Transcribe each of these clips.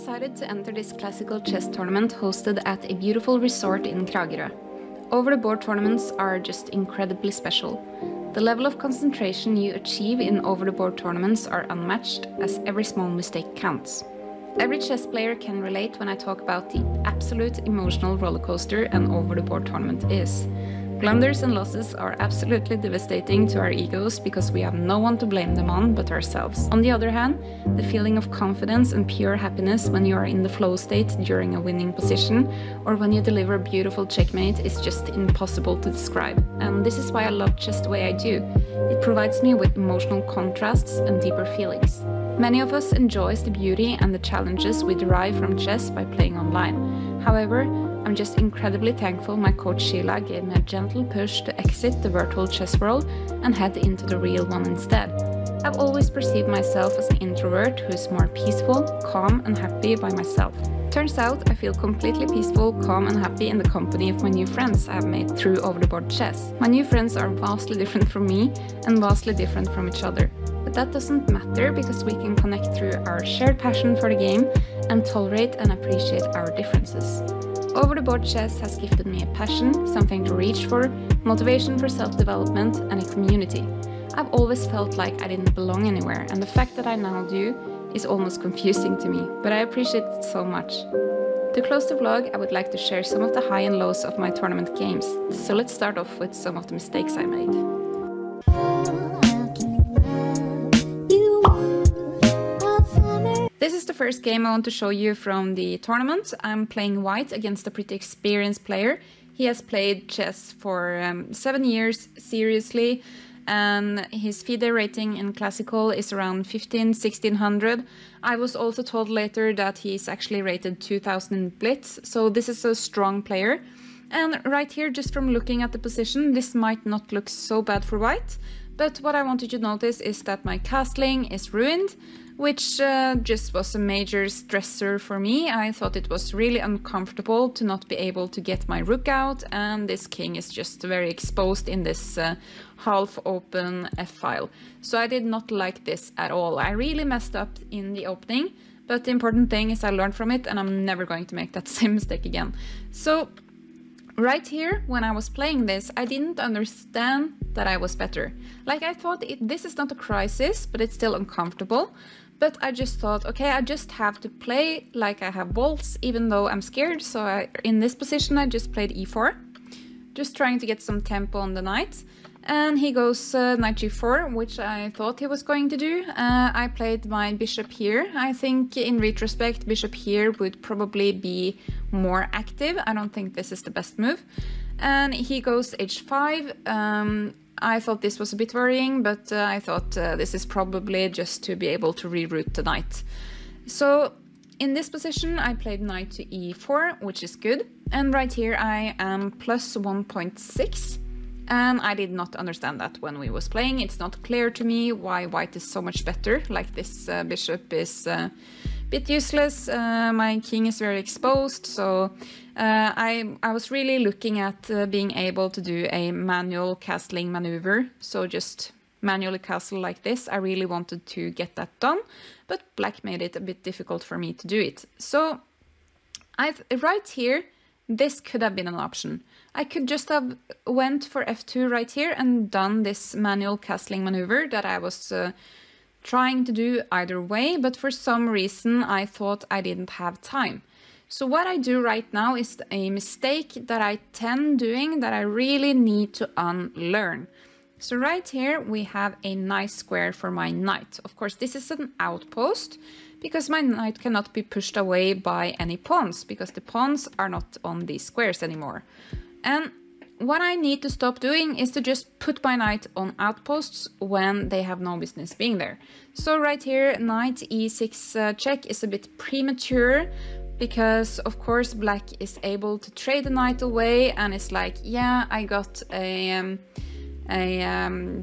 decided to enter this classical chess tournament hosted at a beautiful resort in Kragerø. Over-the-board tournaments are just incredibly special. The level of concentration you achieve in over-the-board tournaments are unmatched, as every small mistake counts. Every chess player can relate when I talk about the absolute emotional rollercoaster an over-the-board tournament is. Blunders and losses are absolutely devastating to our egos because we have no one to blame them on but ourselves. On the other hand, the feeling of confidence and pure happiness when you are in the flow state during a winning position or when you deliver a beautiful checkmate is just impossible to describe. And this is why I love chess the way I do. It provides me with emotional contrasts and deeper feelings. Many of us enjoys the beauty and the challenges we derive from chess by playing online. However, I'm just incredibly thankful my coach Sheila gave me a gentle push to exit the virtual chess world and head into the real one instead. I've always perceived myself as an introvert who is more peaceful, calm and happy by myself. Turns out I feel completely peaceful, calm and happy in the company of my new friends I have made through over-the-board chess. My new friends are vastly different from me and vastly different from each other. But that doesn't matter because we can connect through our shared passion for the game and tolerate and appreciate our differences. Over-the-board chess has gifted me a passion, something to reach for, motivation for self-development and a community. I've always felt like I didn't belong anywhere, and the fact that I now do is almost confusing to me, but I appreciate it so much. To close the vlog, I would like to share some of the high and lows of my tournament games, so let's start off with some of the mistakes I made. This is the first game I want to show you from the tournament. I'm playing white against a pretty experienced player. He has played chess for 7 years seriously, and his FIDE rating in classical is around 1600. I was also told later that he's actually rated 2000 in blitz, so this is a strong player. And right here, just from looking at the position, this might not look so bad for white, but what I wanted you to notice is that my castling is ruined, which just was a major stressor for me. I thought it was really uncomfortable to not be able to get my rook out, and this king is just very exposed in this half-open f-file. So I did not like this at all. I really messed up in the opening, but the important thing is I learned from it and I'm never going to make that same mistake again. So right here, when I was playing this, I didn't understand that I was better. Like, I thought this is not a crisis, but it's still uncomfortable. But I just thought, okay, I just have to play like I have bolts, even though I'm scared. So in this position, I just played e4, just trying to get some tempo on the knight. And he goes knight g4, which I thought he was going to do. I played my bishop here. I think in retrospect, bishop here would probably be more active. I don't think this is the best move. And he goes h5. I thought this was a bit worrying, but I thought this is probably just to be able to reroute the knight. So in this position, I played knight to e4, which is good. And right here, I am plus 1.6. And I did not understand that when we was playing. It's not clear to me why white is so much better. Like, this bishop is a bit useless. My king is very exposed. So I was really looking at being able to do a manual castling maneuver. So just manually castle like this. I really wanted to get that done, but black made it a bit difficult for me to do it. So right here, this could have been an option. I could just have went for f2 right here and done this manual castling maneuver that I was trying to do either way, but for some reason I thought I didn't have time. So what I do right now is a mistake that I tend doing that I really need to unlearn. So right here we have a nice square for my knight. Of course, this is an outpost because my knight cannot be pushed away by any pawns because the pawns are not on these squares anymore. And what I need to stop doing is to just put my knight on outposts when they have no business being there. So right here, knight e6 check is a bit premature because, of course, black is able to trade the knight away and it's like, yeah, I got a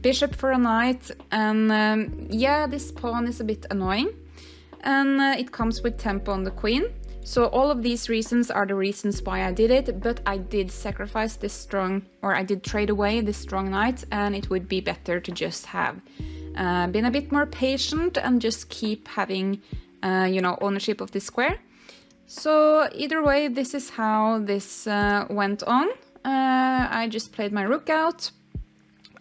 bishop for a knight, and yeah, this pawn is a bit annoying, and it comes with tempo on the queen. So all of these reasons are the reasons why I did it, but I did sacrifice this strong, or I did trade away this strong knight, and it would be better to just have been a bit more patient and just keep having, you know, ownership of this square. So either way, this is how this went on. I just played my rook out.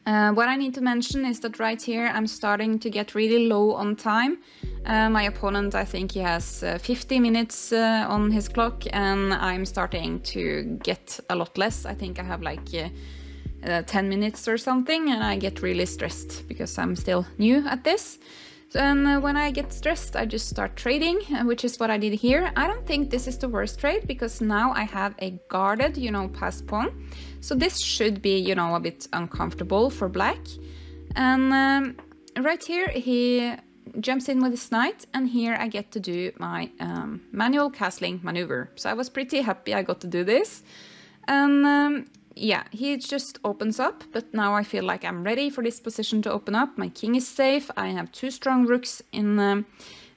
What I need to mention is that right here I'm starting to get really low on time. My opponent, I think he has 50 minutes on his clock, and I'm starting to get a lot less. I think I have like 10 minutes or something, and I get really stressed because I'm still new at this. And when I get stressed, I just start trading, which is what I did here. I don't think this is the worst trade because now I have a guarded, you know, passed pawn. So this should be, you know, a bit uncomfortable for black. And right here, he jumps in with his knight, and here I get to do my manual castling maneuver. So I was pretty happy I got to do this. And yeah, he just opens up, but now I feel like I'm ready for this position to open up. My king is safe. I have two strong rooks in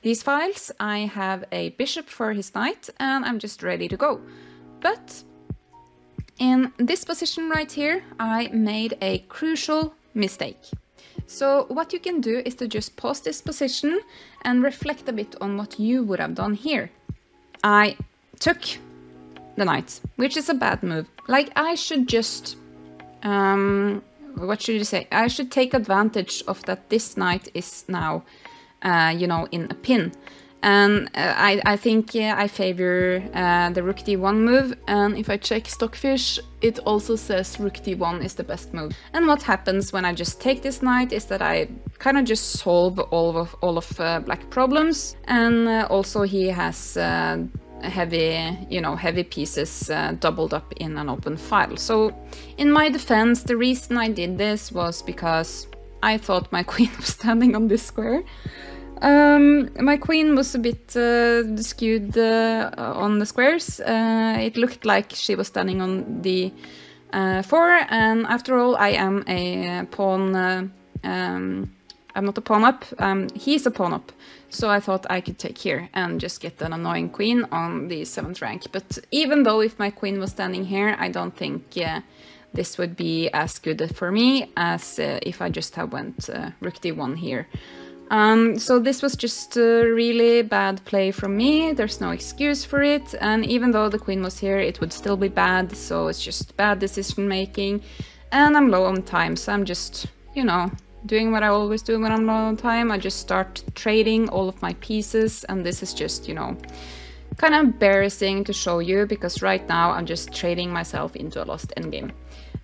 these files. I have a bishop for his knight, and I'm just ready to go. But in this position right here, I made a crucial mistake. So what you can do is to just pause this position and reflect a bit on what you would have done here. I took the knight, which is a bad move. Like, I should just, what should you say? I should take advantage of that this knight is now, you know, in a pin. And I think I favor the rook d1 move, and if I check Stockfish, it also says rook d1 is the best move. And what happens when I just take this knight is that I kind of just solve all of black problems, and also he has heavy pieces doubled up in an open file. So in my defense, the reason I did this was because I thought my queen was standing on this square. My queen was a bit skewed on the squares. It looked like she was standing on the 4, and after all, I am a pawn. I'm not a pawn up, he's a pawn up. So I thought I could take here and just get an annoying queen on the 7th rank. But even though if my queen was standing here, I don't think this would be as good for me as if I just have went rook d1 here. So this was just a really bad play from me. There's no excuse for it. And even though the queen was here, it would still be bad. So it's just bad decision making. And I'm low on time, so I'm just, you know, doing what I always do when I'm low on time. I just start trading all of my pieces, and this is just, you know, kind of embarrassing to show you because right now I'm just trading myself into a lost endgame.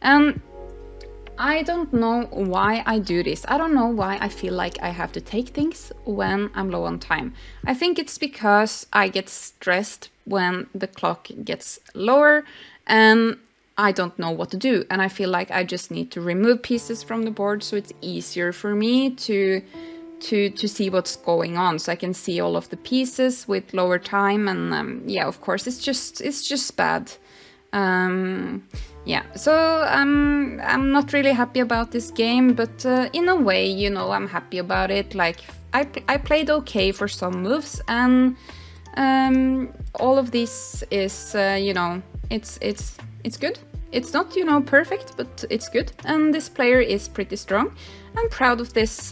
And I don't know why I do this. I don't know why I feel like I have to take things when I'm low on time. I think it's because I get stressed when the clock gets lower and I don't know what to do, and I feel like I just need to remove pieces from the board so it's easier for me to see what's going on, so I can see all of the pieces with lower time. And yeah, of course, it's just bad. Yeah, so I'm not really happy about this game, but in a way, you know, I'm happy about it. Like, I played okay for some moves, and all of this is, you know, it's good. It's not, you know, perfect, but it's good. And this player is pretty strong. I'm proud of this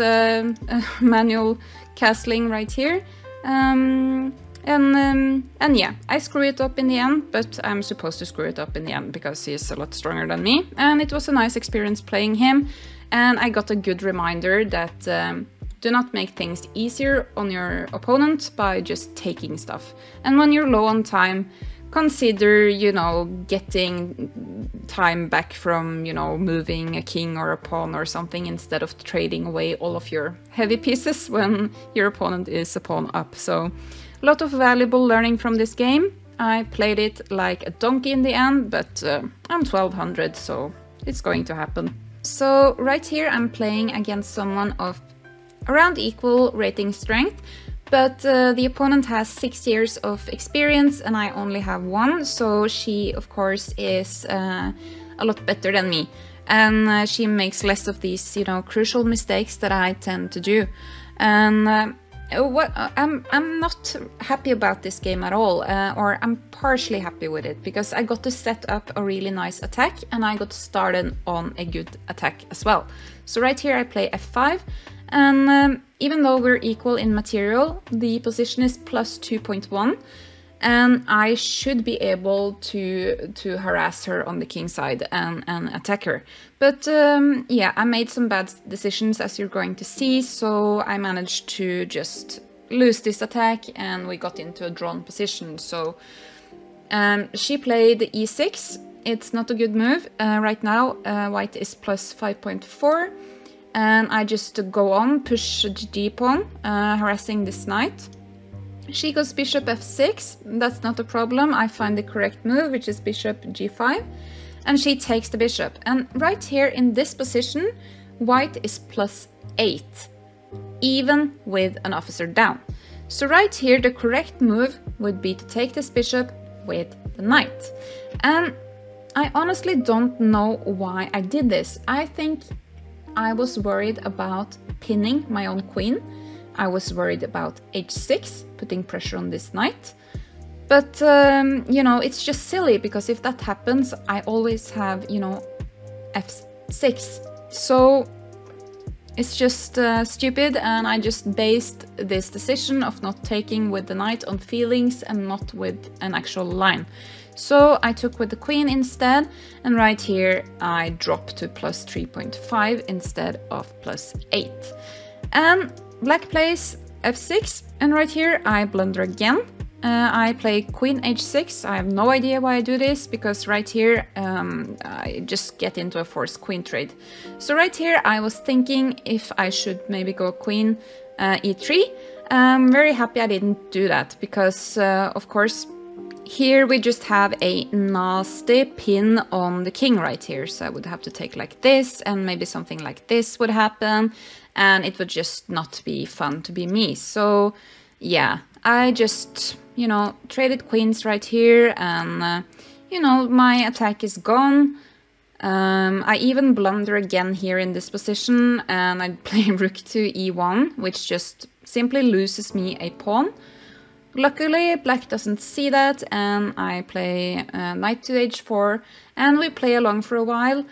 manual castling right here. And yeah, I screw it up in the end, but I'm supposed to screw it up in the end because he's a lot stronger than me. And it was a nice experience playing him. And I got a good reminder that do not make things easier on your opponent by just taking stuff. And when you're low on time, consider, you know, getting time back from, you know, moving a king or a pawn or something instead of trading away all of your heavy pieces when your opponent is a pawn up. So a lot of valuable learning from this game. I played it like a donkey in the end, but I'm 1200, so it's going to happen. So right here I'm playing against someone of around equal rating strength. But the opponent has 6 years of experience and I only have 1, so she, of course, is a lot better than me. And she makes less of these, you know, crucial mistakes that I tend to do. And I'm not happy about this game at all, or I'm partially happy with it, because I got to set up a really nice attack and I got started on a good attack as well. So right here I play f5. And even though we're equal in material, the position is plus 2.1. and I should be able to harass her on the king side and attack her. But yeah, I made some bad decisions, as you're going to see, so I managed to just lose this attack and we got into a drawn position. So she played e6. It's not a good move. Right now white is plus 5.4 and I just go on, push the d-pawn, harassing this knight. She goes bishop f6, that's not a problem. I find the correct move, which is bishop g5, and she takes the bishop. And right here in this position, white is plus 8, even with an officer down. So right here, the correct move would be to take this bishop with the knight. And I honestly don't know why I did this. I think I was worried about pinning my own queen. I was worried about h6, putting pressure on this knight. But, you know, it's just silly, because if that happens, I always have, you know, f6. So it's just stupid, and I just based this decision of not taking with the knight on feelings and not with an actual line. So I took with the queen instead, and right here I dropped to plus 3.5 instead of plus 8. And black plays f6, and right here I blunder again. I play queen h6. I have no idea why I do this, because right here I just get into a forced queen trade. So right here I was thinking if I should maybe go queen e3. I'm very happy I didn't do that, because of course here we just have a nasty pin on the king right here. So I would have to take like this, and maybe something like this would happen, and it would just not be fun to be me. So yeah, I just, you know, traded queens right here, and you know, my attack is gone. I even blunder again here in this position, and I play rook to e1, which just simply loses me a pawn. Luckily, black doesn't see that, and I play knight to h4, and we play along for a while.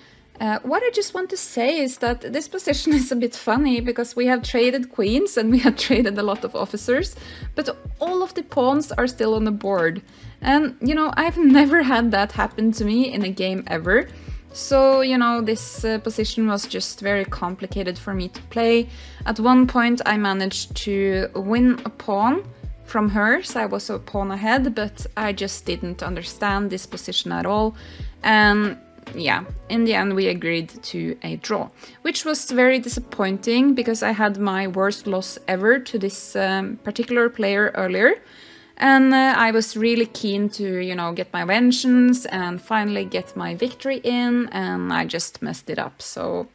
What I just want to say is that this position is a bit funny, because we have traded queens and we have traded a lot of officers, but all of the pawns are still on the board. And, you know, I've never had that happen to me in a game ever. So, you know, this position was just very complicated for me to play. At one point I managed to win a pawn from her, so I was a pawn ahead, but I just didn't understand this position at all. And yeah, in the end we agreed to a draw, which was very disappointing, because I had my worst loss ever to this particular player earlier. And I was really keen to, you know, get my vengeance and finally get my victory in, and I just messed it up. So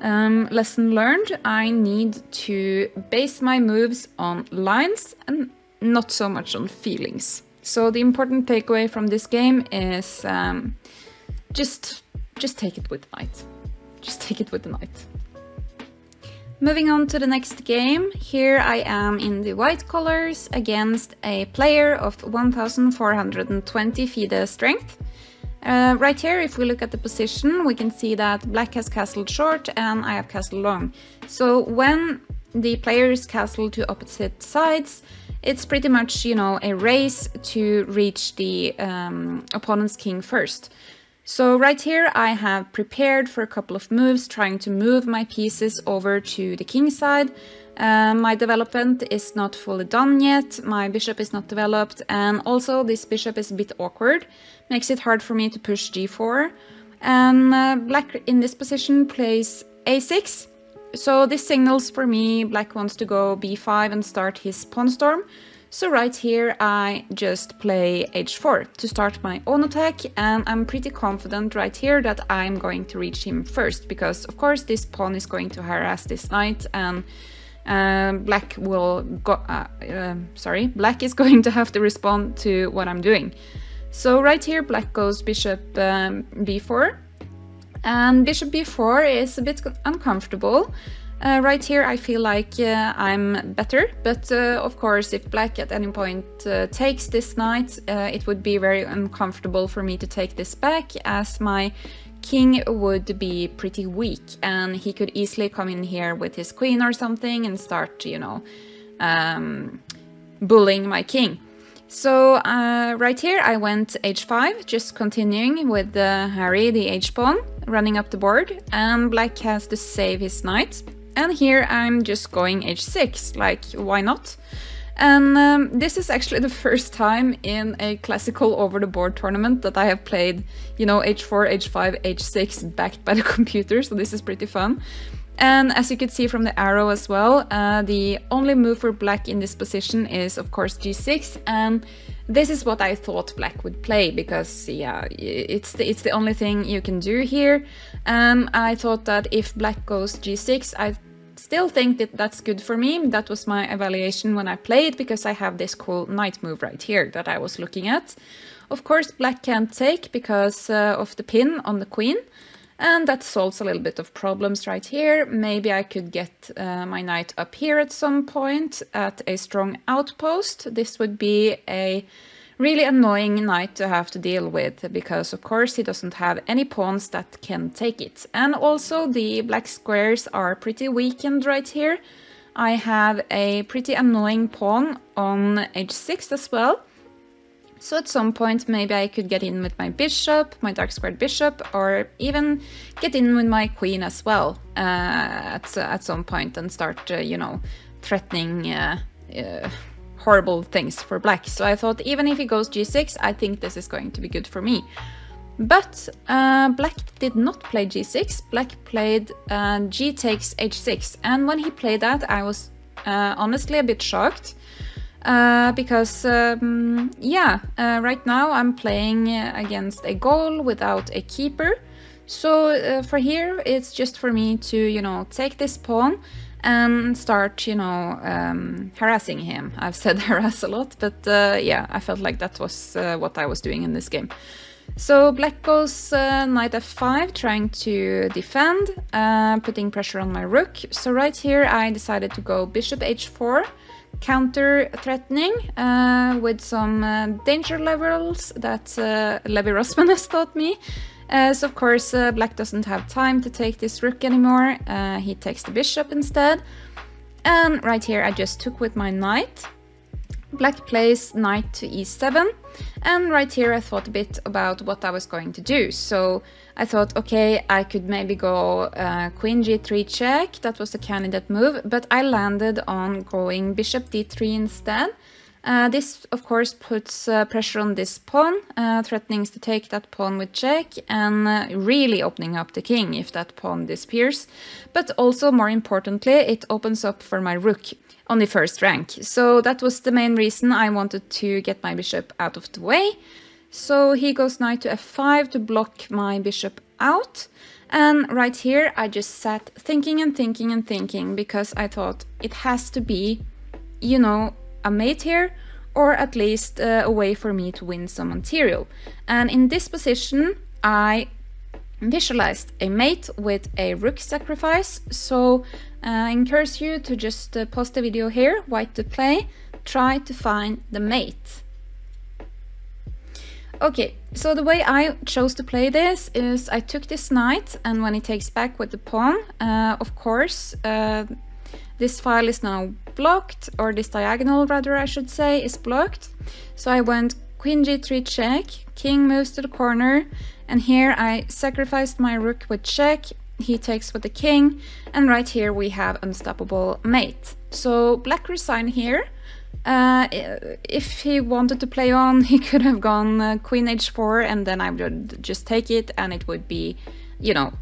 lesson learned, I need to base my moves on lines and not so much on feelings. So the important takeaway from this game is just take it with the knight. Just take it with the knight. Moving on to the next game. Here I am in the white colors against a player of 1420 FIDE strength. Right here, if we look at the position, we can see that black has castled short and I have castled long. So when the players castle to opposite sides, it's pretty much, you know, a race to reach the opponent's king first. So right here I have prepared for a couple of moves, trying to move my pieces over to the king side. My development is not fully done yet, my bishop is not developed, and also this bishop is a bit awkward, makes it hard for me to push g4. And black in this position plays a6, so this signals for me black wants to go b5 and start his pawn storm. So right here I just play h4 to start my own attack, and I'm pretty confident right here that I'm going to reach him first, because of course this pawn is going to harass this knight, and black will go black is going to have to respond to what I'm doing. So right here black goes bishop b4, and bishop b4 is a bit uncomfortable. Right here I feel like I'm better, but of course if black at any point takes this knight, it would be very uncomfortable for me to take this back, as my king would be pretty weak and he could easily come in here with his queen or something and start, you know, bullying my king. So right here I went h5, just continuing with Harry, the h-pawn, running up the board, and black has to save his knight. And here I'm just going h6, like why not? And this is actually the first time in a classical over-the-board tournament that I have played, you know, h4, h5, h6 backed by the computer, so this is pretty fun. And as you can see from the arrow as well, the only move for black in this position is of course g6, and this is what I thought black would play because yeah, it's the only thing you can do here. And I thought that if black goes g6, I still think that that's good for me. That was my evaluation when I played, because I have this cool knight move right here that I was looking at. Of course black can't take because of the pin on the queen, and that solves a little bit of problems right here. Maybe I could get my knight up here at some point at a strong outpost. This would be a really annoying knight to have to deal with, because of course he doesn't have any pawns that can take it. And also the black squares are pretty weakened right here. I have a pretty annoying pawn on h6 as well. So at some point maybe I could get in with my bishop, my dark squared bishop, or even get in with my queen as well at some point and start, you know, threatening horrible things for black. So I thought even if he goes g6, I think this is going to be good for me. But black did not play g6. Black played g takes h6, and when he played that I was honestly a bit shocked. Because right now I'm playing against a goal without a keeper. So for here it's just for me to, you know, take this pawn and start, you know, harassing him. I've said harass a lot, but yeah, I felt like that was what I was doing in this game. So black goes knight f5, trying to defend, putting pressure on my rook. So right here I decided to go bishop h4, counter threatening with some danger levels that Levi Rossman has taught me. So of course black doesn't have time to take this rook anymore. He takes the bishop instead. And right here I just took with my knight. Black plays knight to e7, and right here I thought a bit about what I was going to do. So I thought, okay, I could maybe go queen g3 check. That was the candidate move, but I landed on going bishop d3 instead. This of course puts pressure on this pawn, threatening to take that pawn with check, and really opening up the king if that pawn disappears. But also, more importantly, it opens up for my rook on the first rank. So that was the main reason I wanted to get my bishop out of the way. So he goes knight to f5 to block my bishop out. And right here I just sat thinking and thinking and thinking, because I thought it has to be, you know, a mate here, or at least a way for me to win some material. And in this position I visualized a mate with a rook sacrifice. So I encourage you to just pause the video here, white to play, try to find the mate. Okay, so the way I chose to play this is I took this knight, and when he takes back with the pawn, of course, this file is now blocked, or this diagonal rather I should say is blocked. So I went queen g3 check, king moves to the corner, and here I sacrificed my rook with check, he takes with the king, and right here we have unstoppable mate. So black resigned here. If he wanted to play on, he could have gone queen h4, and then I would just take it and it would be, you know,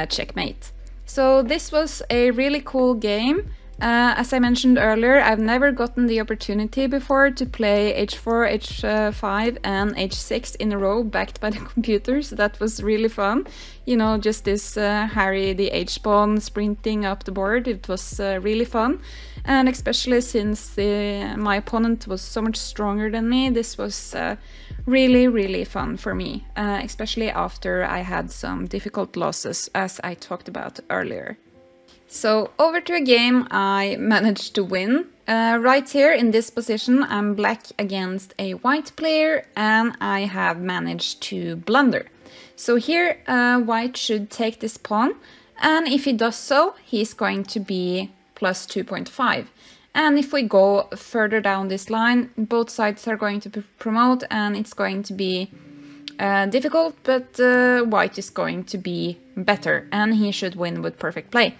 checkmate. So this was a really cool game. As I mentioned earlier, I've never gotten the opportunity before to play h4, h5 and h6 in a row backed by the computers. That was really fun. You know, just this Harry the h-pawn sprinting up the board. It was really fun. And especially since my opponent was so much stronger than me, this was really, really fun for me. Especially after I had some difficult losses, as I talked about earlier. So over to a game I managed to win. Right here in this position I'm black against a white player, and I have managed to blunder. So here white should take this pawn, and if he does so he's going to be plus 2.5. And if we go further down this line, both sides are going to promote, and it's going to be difficult, but white is going to be better, and he should win with perfect play.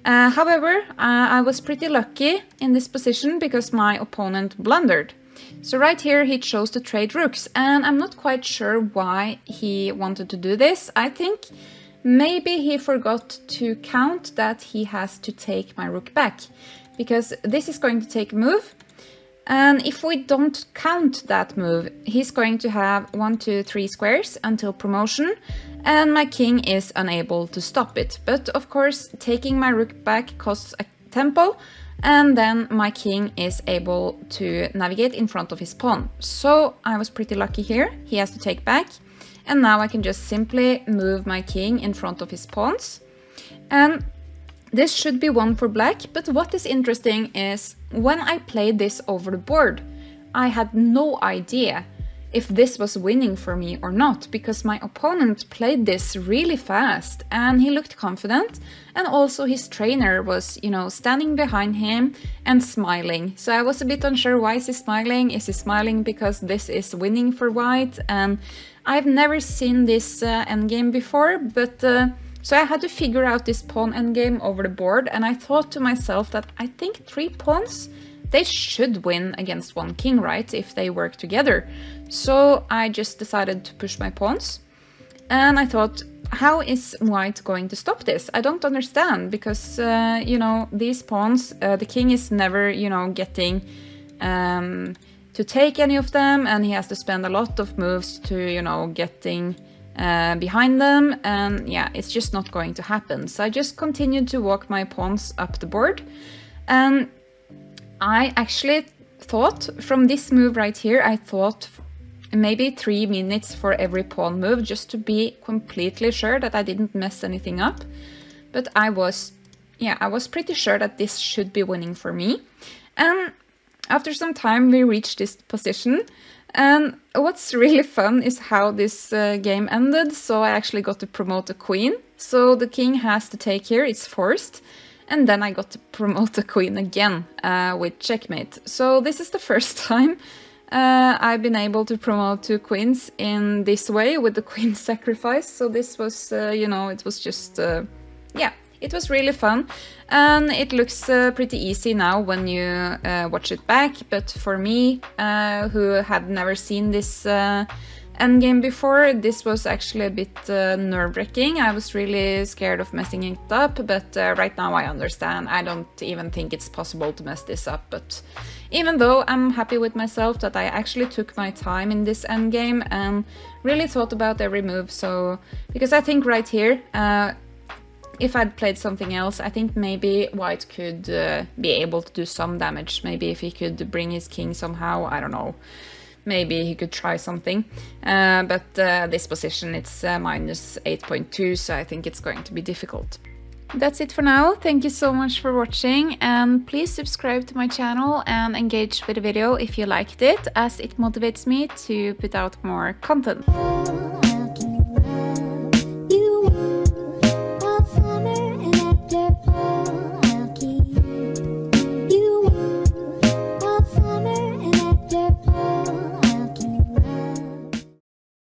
However, I was pretty lucky in this position because my opponent blundered. So right here he chose to trade rooks, and I'm not quite sure why he wanted to do this. I think maybe he forgot to count that he has to take my rook back, because this is going to take a move. And if we don't count that move, he's going to have 1, 2, 3 squares until promotion, and my king is unable to stop it. But of course, taking my rook back costs a tempo, and then my king is able to navigate in front of his pawn. So I was pretty lucky here. He has to take back, and now I can just simply move my king in front of his pawns. And this should be one for black, but what is interesting is when I played this over the board, I had no idea if this was winning for me or not, because my opponent played this really fast and he looked confident, and also his trainer was, you know, standing behind him and smiling. So I was a bit unsure, why is he smiling? Is he smiling because this is winning for white? And I've never seen this endgame before, but so I had to figure out this pawn endgame over the board, and I thought to myself that I think 3 pawns, they should win against 1 king, right, if they work together. So I just decided to push my pawns, and I thought, how is white going to stop this? I don't understand, because, you know, these pawns, the king is never, you know, getting to take any of them, and he has to spend a lot of moves to, you know, getting behind them, and yeah, it's just not going to happen. So I just continued to walk my pawns up the board, and I actually thought from this move right here, I thought maybe 3 minutes for every pawn move, just to be completely sure that I didn't mess anything up. But I was pretty sure that this should be winning for me. And after some time we reached this position, and what's really fun is how this game ended. So I actually got to promote a queen. So the king has to take here, it's forced. And then I got to promote the queen again with checkmate. So this is the first time I've been able to promote 2 queens in this way with the queen sacrifice. So this was, you know, it was just, yeah, it was really fun. And it looks pretty easy now when you watch it back. But for me, who had never seen this endgame before, this was actually a bit nerve-wracking. I was really scared of messing it up, but right now I understand. I don't even think it's possible to mess this up, but even though I'm happy with myself that I actually took my time in this endgame and really thought about every move. So, because I think right here, if I'd played something else, I think maybe white could be able to do some damage. Maybe if he could bring his king somehow, I don't know. Maybe he could try something, but this position, it's minus 8.2, so I think it's going to be difficult. That's it for now. Thank you so much for watching, and please subscribe to my channel and engage with the video if you liked it, as it motivates me to put out more content.